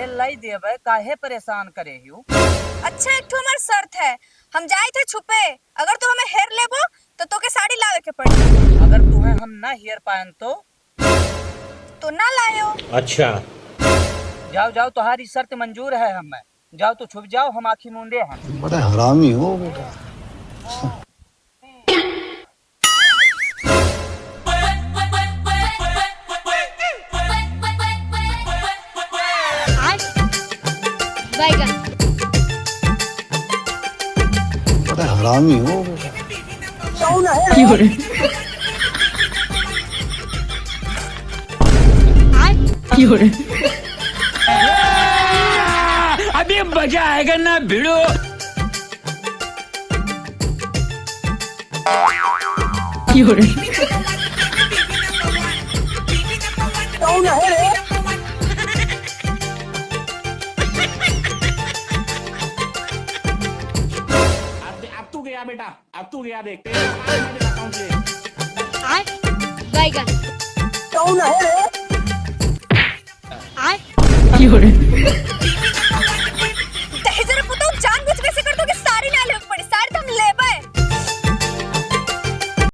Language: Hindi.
अरे लाई देवे, काहे परेशान करे हियो। अच्छा एक ठो हमार शर्त है, हम जाए थे छुपे, अगर तू हमें हेर लेबो तो तोके साड़ी लावे के पड़ी। अगर तुम्हें हम ना हेर पाएन तो ना लायो। अच्छा जाओ जाओ, तुम्हारी शर्त मंजूर है हमें। जाओ तो छुप जाओ, हम आँखी मूंदे हैं। बड़ा हरामी हो बेटा। बैगन बड़ा हरामी हो बेटा। अभी मजा आएगा ना भिड़ो। अब तू गया बेटा, अब तू गया, देखते हैं बैगन कौन है रे? आय